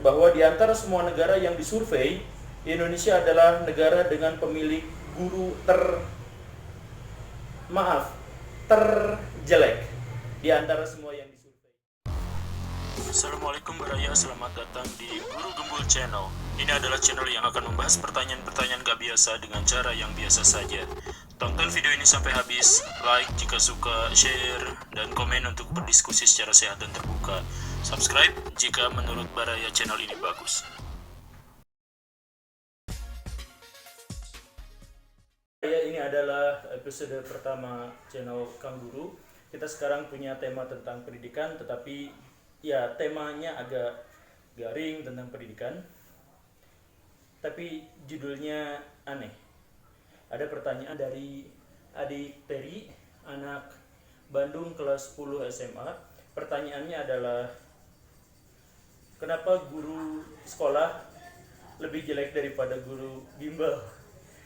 bahwa di antara semua negara yang disurvei, Indonesia adalah negara dengan pemilik guru terjelek di antara semua yang disurvei. Assalamualaikum Baraya, selamat datang di Guru Gembul Channel. Ini adalah channel yang akan membahas pertanyaan-pertanyaan gak biasa dengan cara yang biasa saja. Tonton video ini sampai habis, like jika suka, share, dan komen untuk berdiskusi secara sehat dan terbuka. Subscribe jika menurut Baraya channel ini bagus. Ini adalah episode pertama channel Kang Guru. Kita sekarang punya tema tentang pendidikan, tetapi ya temanya agak garing tentang pendidikan. Tapi judulnya aneh. Ada pertanyaan dari adik Terry, anak Bandung kelas 10 SMA. Pertanyaannya adalah, kenapa guru sekolah lebih jelek daripada guru bimbel?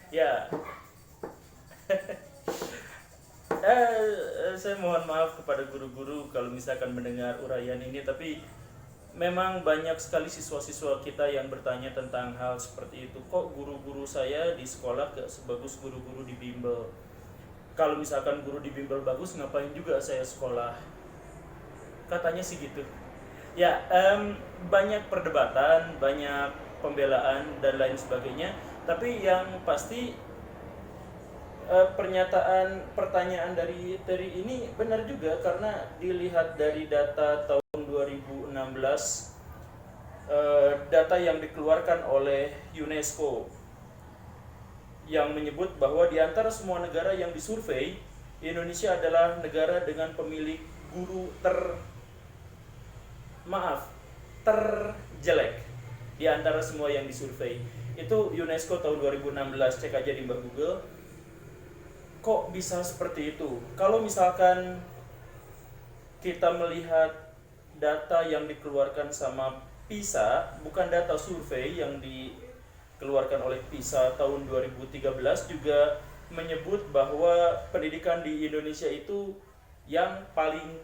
Ya, saya mohon maaf kepada guru-guru kalau misalkan mendengar uraian ini, tapi memang banyak sekali siswa-siswa kita yang bertanya tentang hal seperti itu. Kok guru-guru saya di sekolah gak sebagus guru-guru di bimbel? Kalau misalkan guru di bimbel bagus, ngapain juga saya sekolah? Katanya sih gitu. Ya, banyak perdebatan, banyak pembelaan dan lain sebagainya. Tapi yang pasti pertanyaan dari Terry ini benar juga, karena dilihat dari data tahun 2016, data yang dikeluarkan oleh UNESCO yang menyebut bahwa di antara semua negara yang disurvei, Indonesia adalah negara dengan pemilik guru terjelek di antara semua yang disurvei. Itu UNESCO tahun 2016, cek aja di Google. Kok bisa seperti itu? Kalau misalkan kita melihat data yang dikeluarkan sama PISA, bukan data survei yang dikeluarkan oleh PISA tahun 2013, juga menyebut bahwa pendidikan di Indonesia itu yang paling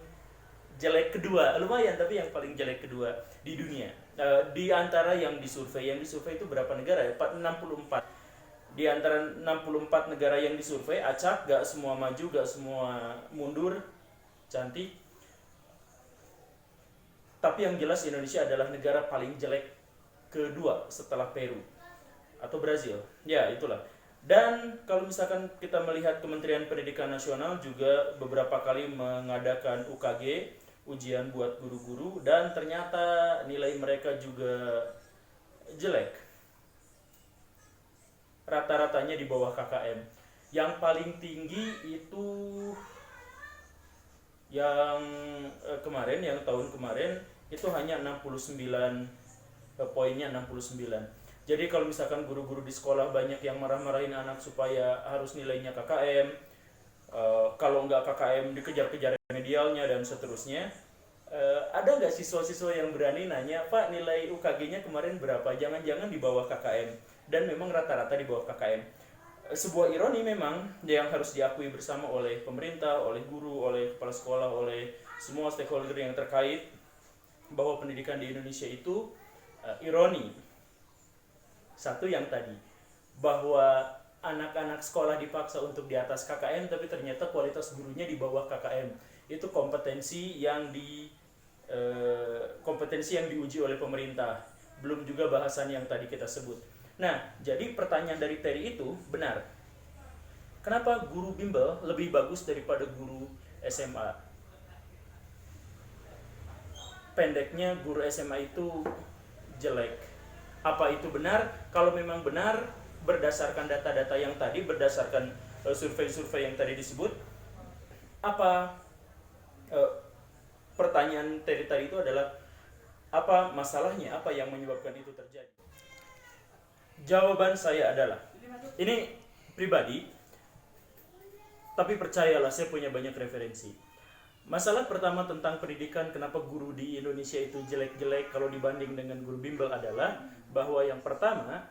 jelek kedua, lumayan tapi yang paling jelek kedua di dunia. Di antara yang disurvei itu berapa negara ya? 64. Di antara 64 negara yang disurvei, acak, gak semua maju, gak semua mundur, cantik. Tapi yang jelas Indonesia adalah negara paling jelek kedua setelah Peru atau Brazil. Ya, itulah. Dan kalau misalkan kita melihat Kementerian Pendidikan Nasional juga beberapa kali mengadakan UKG, ujian buat guru-guru, dan ternyata nilai mereka juga jelek. Rata-ratanya di bawah KKM. Yang paling tinggi itu yang tahun kemarin itu hanya 69, poinnya 69. Jadi kalau misalkan guru-guru di sekolah banyak yang marah-marahin anak supaya harus nilainya KKM, kalau nggak KKM dikejar-kejar remedialnya dan seterusnya, ada nggak siswa-siswa yang berani nanya, Pak, nilai UKG-nya kemarin berapa? Jangan-jangan di bawah KKM. Dan memang rata-rata di bawah KKM. Sebuah ironi memang yang harus diakui bersama oleh pemerintah, oleh guru, oleh kepala sekolah, oleh semua stakeholder yang terkait, bahwa pendidikan di Indonesia itu ironi. Satu yang tadi, bahwa anak-anak sekolah dipaksa untuk di atas KKM, tapi ternyata kualitas gurunya di bawah KKM. Itu kompetensi yang diuji oleh pemerintah. Belum juga bahasan yang tadi kita sebut. Nah, jadi pertanyaan dari Terry itu benar. Kenapa guru bimbel lebih bagus daripada guru SMA? Pendeknya, guru SMA itu jelek. Apa itu benar? Kalau memang benar, berdasarkan data-data yang tadi, berdasarkan survei-survei yang tadi disebut, apa pertanyaan Terry tadi itu adalah, apa masalahnya? Apa yang menyebabkan itu terjadi? Jawaban saya adalah, ini pribadi, tapi percayalah, saya punya banyak referensi. Masalah pertama tentang pendidikan, kenapa guru di Indonesia itu jelek-jelek kalau dibanding dengan guru bimbel, adalah bahwa yang pertama,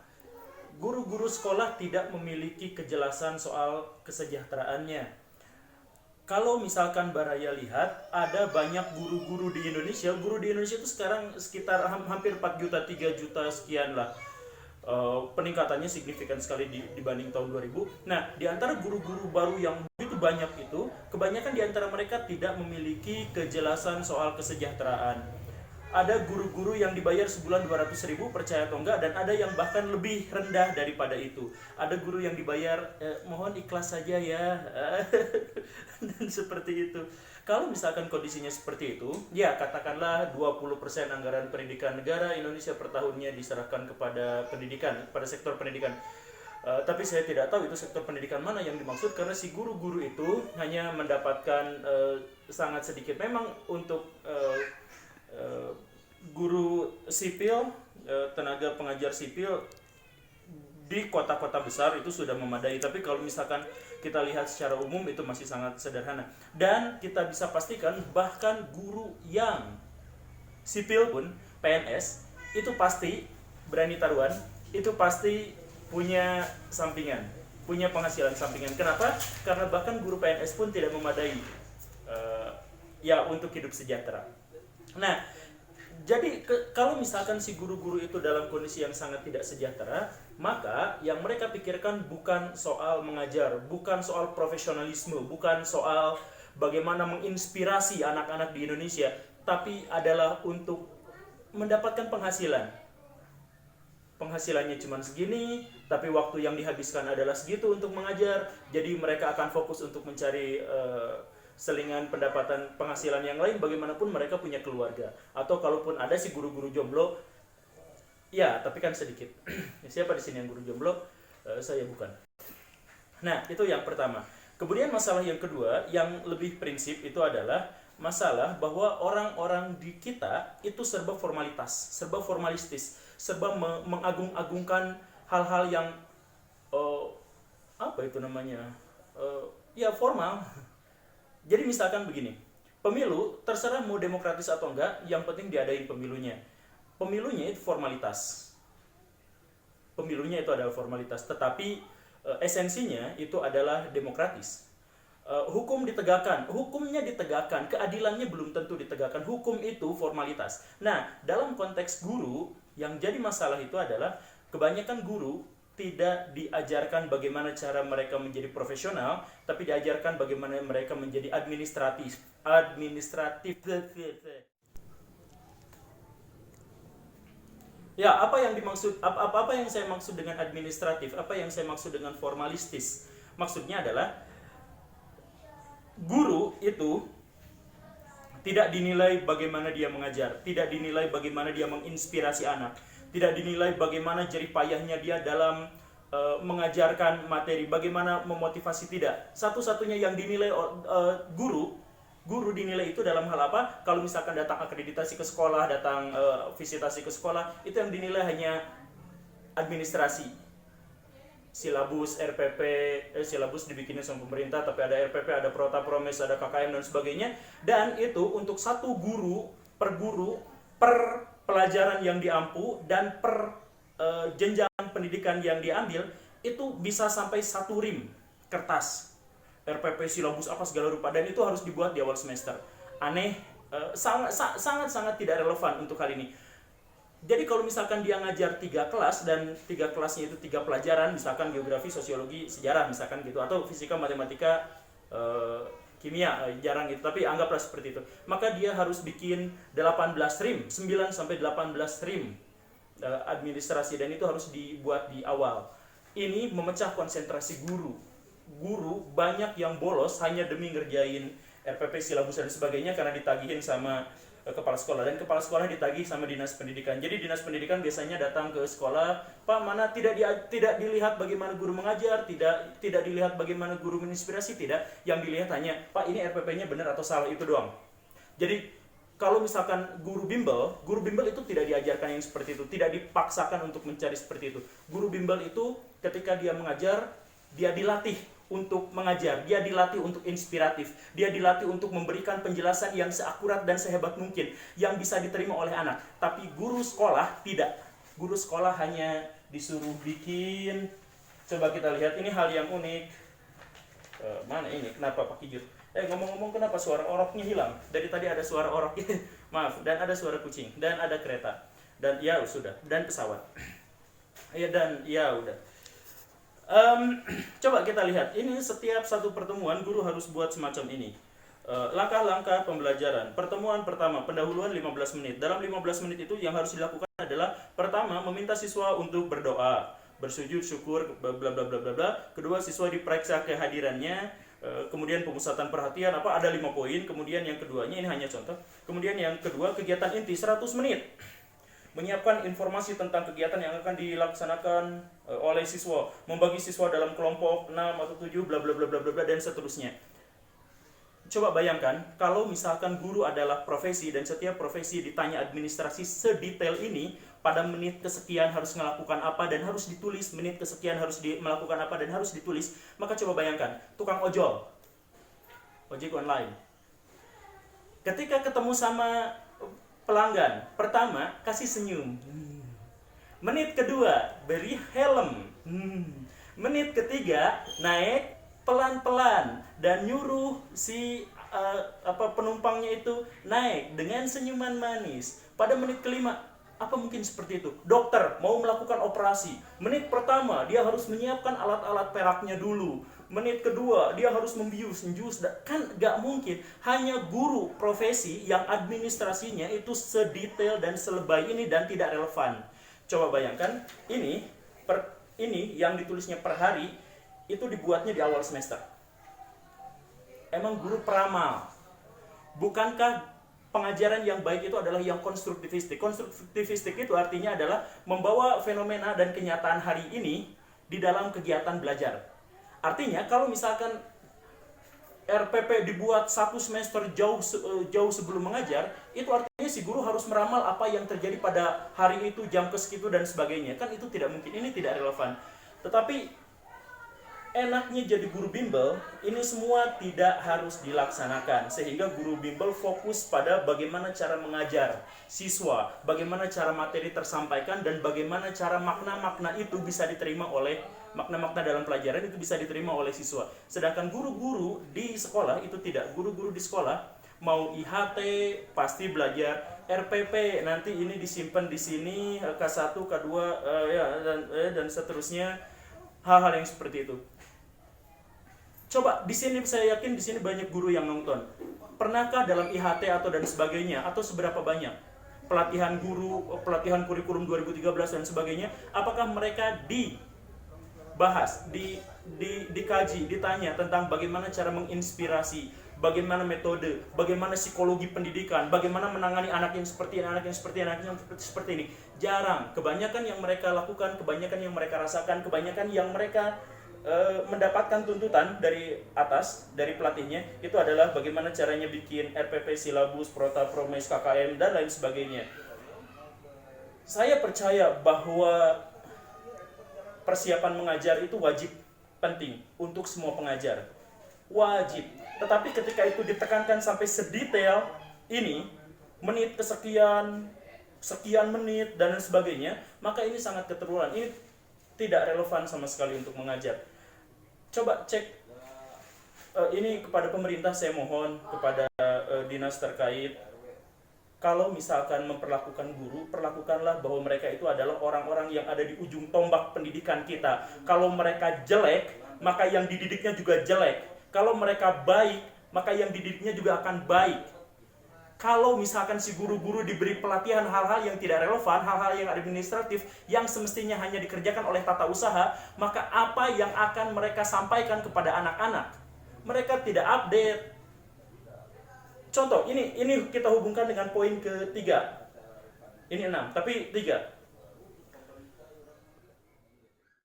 guru-guru sekolah tidak memiliki kejelasan soal kesejahteraannya. Kalau misalkan Baraya lihat, ada banyak guru-guru di Indonesia. Guru di Indonesia itu sekarang sekitar hampir 4 juta, 3 juta sekian lah. Peningkatannya signifikan sekali dibanding tahun 2000. Nah, di antara guru-guru baru yang begitu banyak itu, kebanyakan di antara mereka tidak memiliki kejelasan soal kesejahteraan. Ada guru-guru yang dibayar sebulan 200.000, percaya atau enggak, dan ada yang bahkan lebih rendah daripada itu. Ada guru yang dibayar mohon ikhlas saja ya. Dan seperti itu. Kalau misalkan kondisinya seperti itu, ya katakanlah 20% anggaran pendidikan negara Indonesia per tahunnya diserahkan kepada pendidikan, pada sektor pendidikan. Tapi saya tidak tahu itu sektor pendidikan mana yang dimaksud, karena si guru-guru itu hanya mendapatkan sangat sedikit. Memang untuk guru sipil, tenaga pengajar sipil di kota-kota besar itu sudah memadai, tapi kalau misalkan kita lihat secara umum itu masih sangat sederhana. Dan kita bisa pastikan bahkan guru yang sipil pun, PNS, itu pasti berani taruhan, itu pasti punya sampingan, punya penghasilan sampingan. Kenapa? Karena bahkan guru PNS pun tidak memadai ya untuk hidup sejahtera. Nah, jadi kalau misalkan si guru-guru itu dalam kondisi yang sangat tidak sejahtera, maka yang mereka pikirkan bukan soal mengajar, bukan soal profesionalisme, bukan soal bagaimana menginspirasi anak-anak di Indonesia, tapi adalah untuk mendapatkan penghasilan. Penghasilannya cuma segini, tapi waktu yang dihabiskan adalah segitu untuk mengajar. Jadi mereka akan fokus untuk mencari selingan pendapatan penghasilan yang lain. Bagaimanapun mereka punya keluarga. Atau kalaupun ada si guru-guru jomblo, ya tapi kan sedikit. Siapa di sini yang guru jomblo? Saya bukan. Nah, itu yang pertama. Kemudian masalah yang kedua, yang lebih prinsip, itu adalah masalah bahwa orang-orang di kita itu serba formalitas, serba formalistis, serba mengagung-agungkan hal-hal yang apa itu namanya, ya formal. Jadi misalkan begini, pemilu terserah mau demokratis atau enggak, yang penting diadain pemilunya. Pemilunya itu formalitas. Pemilunya itu adalah formalitas, tetapi esensinya itu adalah demokratis. Hukum ditegakkan, hukumnya ditegakkan, keadilannya belum tentu ditegakkan. Hukum itu formalitas. Nah, dalam konteks guru, yang jadi masalah itu adalah kebanyakan guru tidak diajarkan bagaimana cara mereka menjadi profesional, tapi diajarkan bagaimana mereka menjadi administratif. Ya, apa yang dimaksud, apa yang saya maksud dengan administratif, apa yang saya maksud dengan formalistis? Maksudnya adalah guru itu tidak dinilai bagaimana dia mengajar, tidak dinilai bagaimana dia menginspirasi anak, tidak dinilai bagaimana jerih payahnya dia dalam mengajarkan materi, bagaimana memotivasi, tidak. Satu-satunya yang dinilai guru dinilai itu dalam hal apa? Kalau misalkan datang akreditasi ke sekolah, datang visitasi ke sekolah, itu yang dinilai hanya administrasi. Silabus, RPP, silabus dibikinnya sama pemerintah, tapi ada RPP, ada Prota, Promes, ada KKM dan sebagainya. Dan itu untuk satu guru, per pelajaran yang diampu, dan per jenjang pendidikan yang diambil, itu bisa sampai 1 rim kertas RPP, silabus apa segala rupa, dan itu harus dibuat di awal semester. Aneh, sangat tidak relevan untuk hal ini. Jadi kalau misalkan dia ngajar 3 kelas, dan 3 kelasnya itu 3 pelajaran, misalkan geografi, sosiologi, sejarah misalkan gitu, atau fisika, matematika, kimia, jarang gitu, tapi anggaplah seperti itu. Maka dia harus bikin 18 rim, 9 sampai 18 rim administrasi, dan itu harus dibuat di awal. Ini memecah konsentrasi guru. Guru banyak yang bolos hanya demi ngerjain RPP, silabus dan sebagainya karena ditagihin sama kepala sekolah, dan kepala sekolah ditagih sama dinas pendidikan. Jadi dinas pendidikan biasanya datang ke sekolah, Pak, mana tidak dilihat bagaimana guru mengajar, tidak dilihat bagaimana guru menginspirasi, tidak. Yang dilihat hanya, Pak, ini RPP-nya benar atau salah, itu doang. Jadi kalau misalkan guru bimbel itu tidak diajarkan yang seperti itu, tidak dipaksakan untuk mencari seperti itu. Guru bimbel itu ketika dia mengajar, dia dilatih untuk mengajar, dia dilatih untuk inspiratif, dia dilatih untuk memberikan penjelasan yang seakurat dan sehebat mungkin, yang bisa diterima oleh anak. Tapi guru sekolah tidak. Guru sekolah hanya disuruh bikin, coba kita lihat, ini hal yang unik. Mana ini? Kenapa Pak Kijut? Ngomong-ngomong, kenapa suara oroknya hilang? Dari tadi ada suara orok, maaf, dan ada suara kucing, dan ada kereta, dan ya sudah, dan pesawat. Dan ya udah. Coba kita lihat, ini setiap satu pertemuan guru harus buat semacam ini. Langkah-langkah pembelajaran. Pertemuan pertama, pendahuluan 15 menit. Dalam 15 menit itu yang harus dilakukan adalah pertama, meminta siswa untuk berdoa, bersujud syukur, bla bla bla bla bla. Kedua, siswa diperiksa kehadirannya, kemudian pemusatan perhatian, ada 5 poin. Kemudian yang keduanya, ini hanya contoh. Kemudian yang kedua, kegiatan inti 100 menit. Menyiapkan informasi tentang kegiatan yang akan dilaksanakan oleh siswa, membagi siswa dalam kelompok 6 atau 7, bla bla bla bla bla, dan seterusnya. Coba bayangkan kalau misalkan guru adalah profesi dan setiap profesi ditanya administrasi sedetail ini, pada menit kesekian harus melakukan apa dan harus ditulis, menit kesekian harus melakukan apa dan harus ditulis. Maka coba bayangkan tukang ojol, ojek online, ketika ketemu sama pelanggan, pertama kasih senyum, menit kedua beri helm, menit ketiga naik pelan-pelan dan nyuruh si penumpangnya itu naik dengan senyuman manis. Pada menit kelima, apa mungkin seperti itu? Dokter mau melakukan operasi, menit pertama dia harus menyiapkan alat-alat peraknya dulu. Menit kedua dia harus membius, kan gak mungkin. Hanya guru profesi yang administrasinya itu sedetail dan selebay ini dan tidak relevan. Coba bayangkan, ini yang ditulisnya per hari itu dibuatnya di awal semester. Emang guru peramal? Bukankah pengajaran yang baik itu adalah yang konstruktivistik? Konstruktivistik itu artinya adalah membawa fenomena dan kenyataan hari ini di dalam kegiatan belajar. Artinya kalau misalkan RPP dibuat 1 semester jauh sebelum mengajar, itu artinya si guru harus meramal apa yang terjadi pada hari itu, jam kesekitu dan sebagainya. Kan itu tidak mungkin, ini tidak relevan. Tetapi enaknya jadi guru bimbel, ini semua tidak harus dilaksanakan. Sehingga guru bimbel fokus pada bagaimana cara mengajar siswa, bagaimana cara materi tersampaikan, dan bagaimana cara makna-makna itu bisa diterima oleh, makna-makna dalam pelajaran itu bisa diterima oleh siswa. Sedangkan guru-guru di sekolah itu tidak. Guru-guru di sekolah mau IHT pasti belajar RPP, nanti ini disimpan di sini, K1, K2, dan seterusnya, hal-hal yang seperti itu. Coba di sini, saya yakin di sini banyak guru yang nonton. Pernahkah dalam IHT atau dan sebagainya, atau seberapa banyak pelatihan guru, pelatihan kurikulum 2013 dan sebagainya, apakah mereka dibahas, dikaji, ditanya tentang bagaimana cara menginspirasi, bagaimana metode, bagaimana psikologi pendidikan, bagaimana menangani anak yang seperti ini? Jarang. Kebanyakan yang mereka lakukan, kebanyakan yang mereka rasakan, kebanyakan yang mereka mendapatkan tuntutan dari atas, dari pelatihnya, itu adalah bagaimana caranya bikin RPP, silabus, prota, promes, KKM, dan lain sebagainya. Saya percaya bahwa persiapan mengajar itu wajib, penting untuk semua pengajar, wajib. Tetapi ketika itu ditekankan sampai sedetail ini, menit kesekian, sekian menit dan sebagainya, maka ini sangat keterlaluan. Ini tidak relevan sama sekali untuk mengajar. Coba cek ini kepada pemerintah, saya mohon kepada dinas terkait, kalau misalkan memperlakukan guru, perlakukanlah bahwa mereka itu adalah orang-orang yang ada di ujung tombak pendidikan kita. Kalau mereka jelek, maka yang dididiknya juga jelek. Kalau mereka baik, maka yang dididiknya juga akan baik. Kalau misalkan si guru-guru diberi pelatihan hal-hal yang tidak relevan, hal-hal yang administratif, yang semestinya hanya dikerjakan oleh tata usaha, maka apa yang akan mereka sampaikan kepada anak-anak? Mereka tidak update. Contoh, ini kita hubungkan dengan poin ketiga. Ini 6, tapi 3.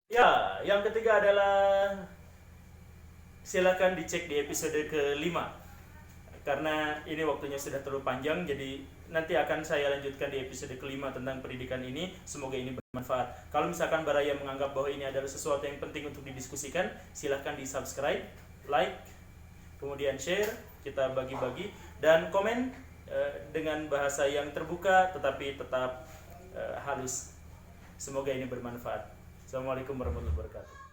Ya, yang ketiga adalah, silakan dicek di episode ke-5. Karena ini waktunya sudah terlalu panjang, jadi nanti akan saya lanjutkan di episode ke-5 tentang pendidikan ini. Semoga ini bermanfaat. Kalau misalkan Baraya menganggap bahwa ini adalah sesuatu yang penting untuk didiskusikan, silahkan di subscribe, like, kemudian share, kita bagi-bagi, dan komen dengan bahasa yang terbuka tetapi tetap halus. Semoga ini bermanfaat. Assalamualaikum warahmatullahi wabarakatuh.